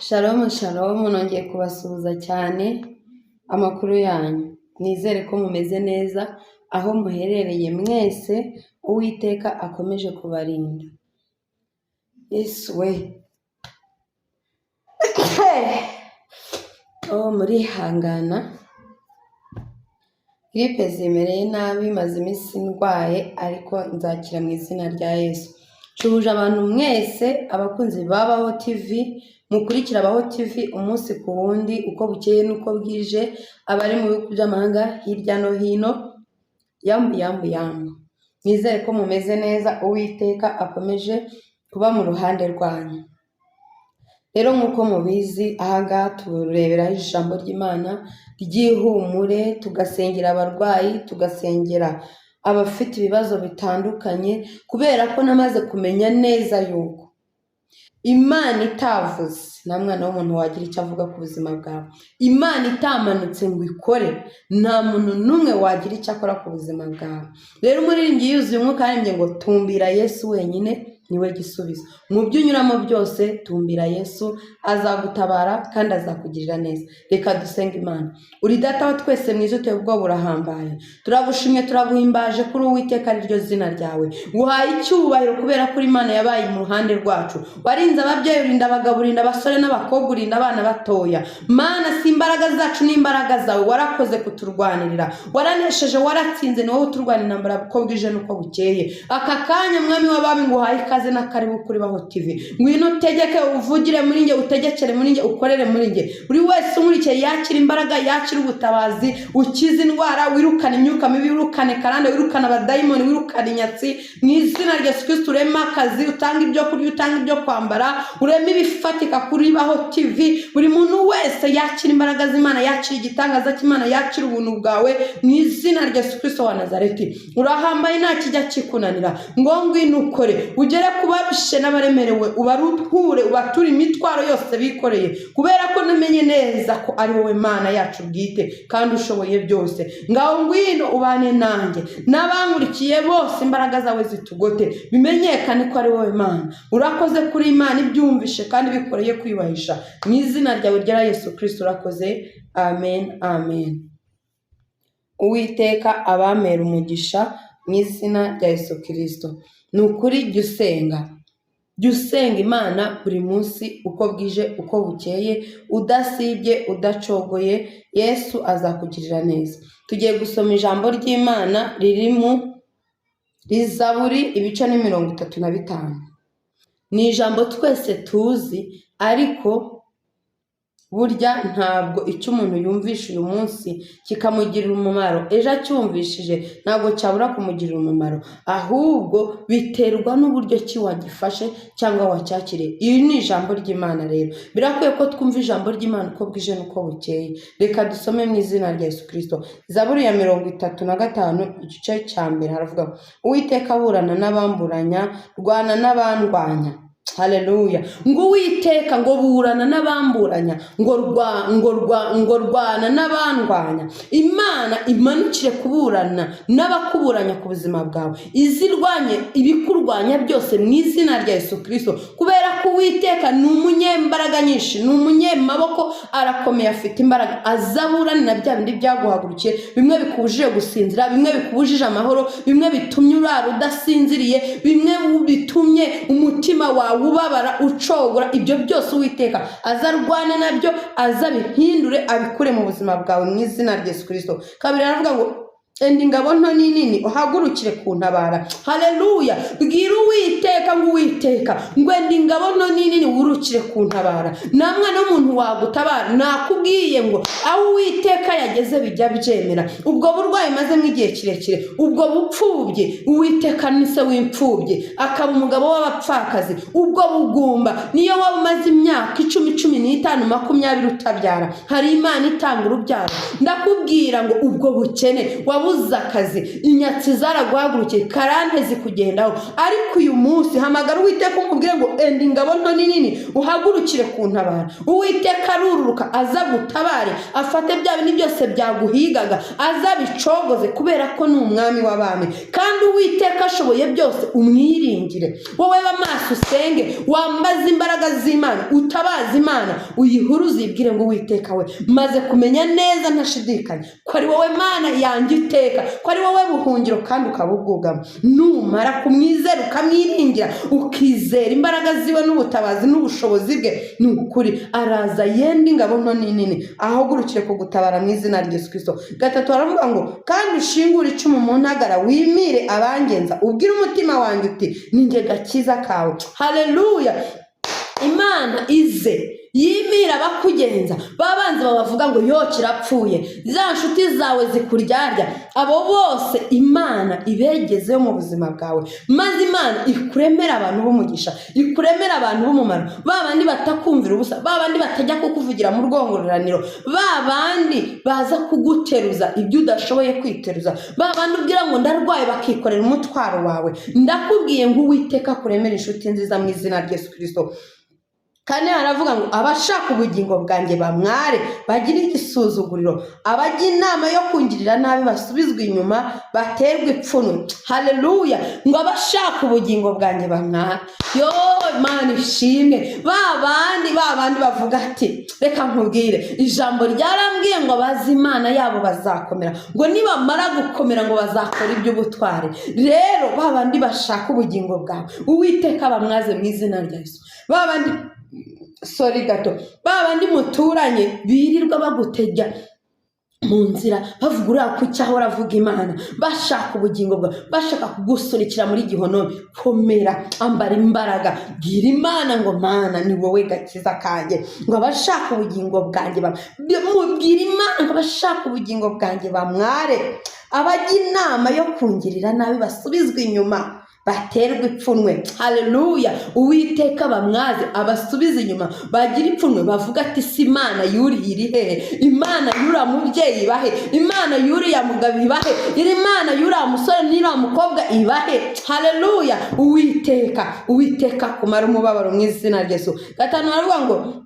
Shalom shalom, nongeye kubasuhuza cyane. Amakuru yanyu nizere ko mumeze neza aho muherereye mwese. Uwiteka akomeje kubarinda. Yesu we. Murihangana, gripe zimereye nabi, maze iminsi ndwaye ariko nzakira mu izina rya Yesu. Nshubuje abantu mwese abakunzi babaho TV, mukurikira abaho TV umunsi ku wundi uko bukeye nuko bwije, abari mu bihugu by'amahanga hirya no hino. Yambu nizere ko mumeze neza, Uwiteka akomeje kuba mu ruhande rwanyu. Rero nk'uko mubizi, ahangaha tureberaho ijambo ry'Imana ry'ihumure, tugasengera abarwayi, tugasengera abafite ibibazo bitandukanye, kubera ko namaze kumenya neza yuko Imana itavuze nta mwana w'umuntu wagira icyo avuga ku buzima bwawe. Imana itamanutse ngo ikore, nta muntu n'umwe wagira icyo akora ku buzima bwawe. Rero umuririmbyi yuzuye umwuka yaririmbye ngo tumbira Yesu wenyine niwe gisubizo. Mu byo unyuramo byose tumbira Yesu, azagutabara kandi azakugirira neza. Reka dusenge Imana. Uri data wa twese mwiza, uteye ubwoba, urahambaye. Turagushimye, turaguhimbaje kuri Uwiteka ari ryo zina ryawe. Guhaye icyubahiro kubera ko Imana yabaye mu ruhande rwacu. Warinze ababyeyi, urinda abagabo, urinda abasore n'abakobwa, urinda abana batoya. Mana, si imbaraga zacu n'imbaraga zawe, warakoze kuturwanirira, waranesheje, waratsinze, ni wowe uturwanira intambara uko bwije n'uko bukeye. Aka kanya mwami w'abami nguhaye ikaze na karibu kuri Baho TV. Ngwino utegeke, uvugire muri nge, utegekere muri nge, ukorere muri nge. Buri wese umurikiye yakira imbaraga, yakira ubutabazi, ukize indwara, wirukane imyuka mibi, wirukane karande, wirukane abadayimoni, wirukane inyatsi. Mu izina rya Yesu Kristo urema akazi, utanga ibyo kurya, utanga ibyo kwambara, urema ibifatika kuri Baho TV. Buri muntu wese yakira imbaraga z'Imana, yakira igitangaza cy'Imana, yakira ubuntu bwawe mu izina rya Yesu Kristo wa Nazareti. Urahambaye, nta kijya kikunanira. Ngo ngwino ukore, ugere kubabishe n'abaremerewe, ubaruhure, ubature imitwaro yose bikoreye, kubera ko namenye neza ko ari wowe Mana yacu bwite kandi ushoboye byose. Ngaho ngwino ubane nanjye n'abankurikiye bose, imbaraga zawe zitugote, bimenyekane ko ari wowe Mana. Urakoze kuri Imana ibyumvishe kandi bikoreye kwiyubahisha. Mu izina ryawe rya Yesu Kristo urakoze. Amen, amen. Uwiteka abamera umugisha mu izina rya Yesu Kristo. Ni ukuri jya usenga Imana buri munsi uko bwije uko bukeye, udasibye, udacogoye. Yesu azakugirira neza. Tugiye gusoma ijambo ry'Imana riri mu Zaburi ibice ni 35. Ni ijambo twese tuzi, ariko burya ntabwo icyo umuntu yumvisha uyu munsi kikamugirira umumaro, ejo acyumvishije ntabwo cyabura kumugirira umumaro, ahubwo biterwa n'uburyo ki wagifashe cyangwa wacyakiriye. Iri ni ijambo ry'Imana rero. Birakwiye ko twumva ijambo ry'Imana uko bwije n'uko bukeye. Reka dusome mu izina rya Yesu Kristo. Zaburi ya 35 igice cya mbere haravuga: Uwiteka aburana n'abamburanya, rwana n'abandwanya. Haleluya. Ngo Uwiteka ngo burana n'abamburanya, ngo rwana n'abandwanya. Imana imanukire kuburana n'abakuburanya ku buzima bwawe, izirwanye ibikurwanya byose mu izina rya Yesu Kristo, kubera ko Uwiteka ni umunyembaraga nyinshi, ni umunyemaboko, arakomeye, afite imbaraga. Azaburanira bya bindi byaguhagurukiye, bimwe bikubujije gusinzira, bimwe bikubujije amahoro, bimwe bitumye urara udasinziriye, bimwe bitumye umutima wawe ubabara ucogora. Ibyo byose Uwiteka azarwane nabyo, azabihindure, abikure mu buzima bwawe mu izina rya Yesu Kristo. Kabiri aravuga ngo enda ingabo nto n'inini uhagurukire kuntabara. Haleluya. Bwira Uwiteka ngo Uwiteka ngo enda ingabo nto n'inini uhagurukire kuntabara. Nta mwana w'umuntu wagutabara. Nakubwiye ngo aho Uwiteka yageze bijya byemera. Ubwo burwayi maze nk'igihe kirekire, ubwo bupfubye, Uwiteka ni se w'imfubye, akaba umugabo w'abapfakazi. Ubwo bugumba, niyo waba umaze imyaka 10, 15, 20 utabyara, hari Imana itanga urubyaro. Ndakubwira ngo ubwo bukene wabuze wabuze akazi, inyatsi zaraguhagurukiye, karande zikugendaho, ariko uyu munsi hamagara Uwiteka umubwire ngo enda ingabo nto nini uhagurukire kuntabara. Uwiteka arururuka aza gutabare, afate bya bintu byose byaguhigaga azabicogoze, kubera ko ni umwami w'abami kandi Uwiteka ashoboye byose. Umwiringire, wowe b'amaso usenge, wambaze imbaraga z'Imana, utabaza Imana, uyihuruze uyibwire ngo Uwiteka we, maze kumenya neza ntashidikanya ko ari wowe Mana yanjye iteka, ko ari wowe buhungiro kandi ukabubwugama. Numara kumwizera ukamwiringira, ukizera imbaraga ziwe n'ubutabazi n'ubushobozi bwe, ni ukuri araza yenda ingabo nto nini ahagurukire kugutabara mu izina rya Yesu Kristo. Gatatu aravuga ngo kandi ushingure icumu mu ntagara, wimire abangenza, ubwire umutima wanjye uti ni njye gakiza kawe. Haleluya! Imana ize yimira abakugenza, babanzi babavuga ngo yo kirapfuye, za nshuti zawe zikuryarya, abo bose Imana ibegezeyo mu buzima bwawe, maze Imana ikuremera abantu b'umugisha, ikuremera abantu b'umumaro, babandi batakumvira ubusa, babandi batajya kukuvugira mu rwongororaniro, babandi baza kuguteruza ibyo udashoboye kwiteruza, babandi ubwira ngo ndarwaye bakikorera umutwaro wawe. Ndakubwiye ngo Uwiteka kuremera inshuti nziza mu izina rya Yesu Kristo. Kandi haravuga ngo abashaka ubugingo bwanjye bamware, bagire igisuzuguriro, abajya inama yo kungirira nabi basubizwe inyuma, baterwe ipfunwe. Haleluya! Ngo abashaka ubugingo bwanjye bamware. Yo Imana ishimwe, babandi bavuga ati reka nkubwire, ijambo ryarambwiye ngo abazi Imana yabo bazakomera, ngo nibamara gukomera ngo bazakora iby'ubutwari. Rero babandi bashaka ubugingo bwawe, Uwiteka bamwaze mu izina rya Yesu. Babandi muturanye birirwa bagutega mu nzira bavuga uriya kuki ahora avuga Imana, bashaka ubugingo bwawe, bashaka kugusunikira muri gihonome, komera, ambara imbaraga, bwira Imana ngo Mana ni wowe gakiza kanjye. Ngo abashaka ubugingo bwanjye mubwira Imana ngo abashaka ubugingo bwanjye bamware, abajya inama yo kungirira nabi basubizwe inyuma, baterwa ipfunwe. Haleluya! Uwiteka bamwaze, abasubiza inyuma, bagira ipfunwe, bavuga ati si Imana yuriye iri hehe, Imana yuriya mubyeyi ibahe, Imana yuriya mugabo ibahe, Imana yuriya musore n'iriya mukobwa ibahe. Haleluya! Uwiteka kumara umubabaro mu izina rya Yesu. Gatanu baravuga ngo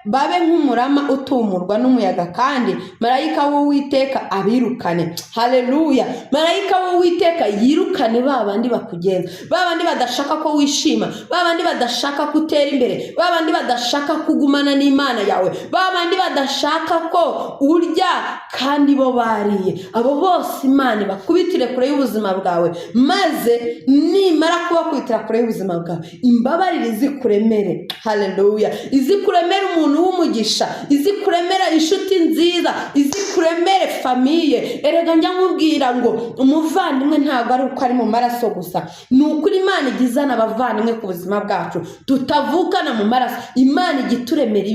babe nk'umurama utumurwa n'umuyaga, kandi marayika w'Uwiteka abirukane. Haleluya! Marayika w'Uwiteka yirukane babandi bakugenza, babandi badashaka ko wishima, babandi badashaka ko utera imbere, babandi badashaka kugumana n'Imana yawe, babandi badashaka ko urya kandi bo bariye. Abo bose Imana bakubitire kure y'ubuzima bwawe, maze nimara kubakubitira kure y'ubuzima bwawe, imbabarire izikuremere. Haleluya! Izikuremere umuntu w'umugisha, izikuremera inshuti nziza, izikuremere famiye. Erega njya nkubwira ngo umuvandimwe ntabwo ari uko ari mu maraso gusa, ni ukuri Imana igizana abavandimwe ku buzima bwacu, tutavukana mu maraso. Imana igituremera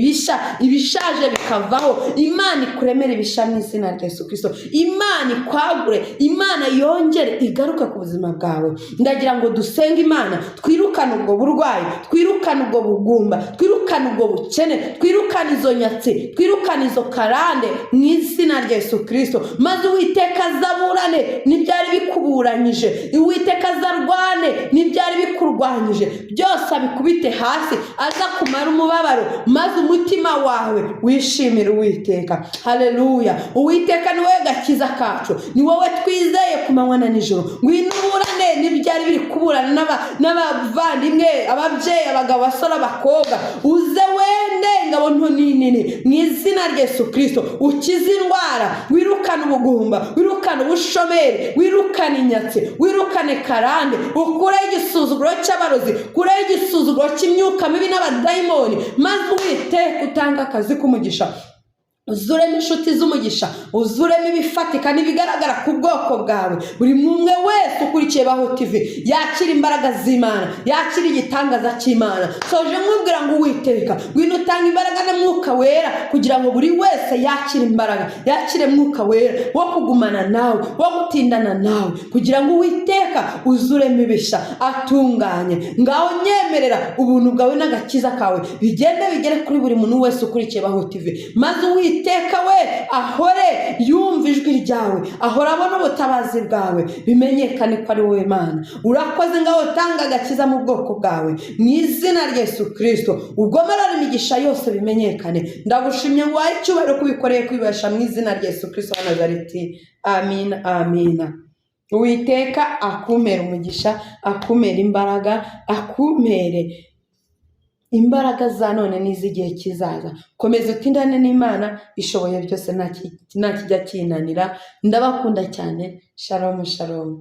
ibishaje bikavaho, Imana ikuremera ibisha mu izina rya Yesu Kristo. Imana ikwagure, Imana yongere igaruke ku buzima bwawe. Ndagira ngo dusenge Imana, twirukane ubwo burwayi, twirukane ubwo bugumba, twirukane ubwo bukene, twirukane izo nyatsi, twirukane izo karande mu izina rya Yesu Kristo. Maze Uwiteka azaburane n'ibyari bikuburanyije, Uwiteka azarwane n'ibyari bikurwanyije, byose abikubite hasi, aza kumara umubabaro, maze umutima wawe wishimire Uwiteka. Haleluya! Uwiteka ni wowe gakiza kacu, ni wowe twizeye ku manywa na nijoro. Ngwino uburane n'ibyari biri kuburana n'abavandimwe, ababyeyi, abagabo, basore, abakobwa, uze wende ingabo nto nini mu izina rya Yesu Kristo. Ukize indwara, wirukane ubugumba, wirukane ubushomeri, wirukane inyatsi, wirukane karande, ukureho igisuzuguro cy'abarozi, ukureho igisuzuguro cy'imyuka mibi n'abadayimoni, maze Uwiteka utanga akazi k'umugisha, uzuremo inshuti z'umugisha, uzuremo ibifatika n'ibigaragara ku bwoko bwawe. Buri umwe wese ukurikiye Baho TV yakira imbaraga z'Imana, yakira igitangaza cy'Imana. Soje mwubwira ngo Uwiteka ngwino utanga imbaraga n'Umwuka Wera, kugira ngo buri wese yakire imbaraga, yakire Mwuka Wera wo kugumana nawe, wo gutindana nawe, kugira ngo Uwiteka uzuremo ibisha atunganye. Ngaho nyemerera ubuntu bwawe n'agakiza kawe bigende bigere kuri buri muntu wese ukurikiye Baho TV, maze Uwiteka we ahore yumva ijwi ryawe, ahora abona ubutabazi bwawe, bimenyekane ko ari wowe Mana. Urakoze ngaho utanga agakiza mu bwoko bwawe, mu izina rya Yesu Kristo. Ugomerera imigisha yose bimenyekane. Ndagushimye ngo wahe icyubahiro kubikoreye kwibasha mu izina rya Yesu Kristo wa Nazareti. Amina, amina. Uwiteka akumere umugisha, akumere imbaraga, akumere imbaraga za none n'iz'igihe kizaza. Komeza utindane n'Imana ishoboye byose, nta kijya kinanira. Ndabakunda cyane. Shalom, shalom.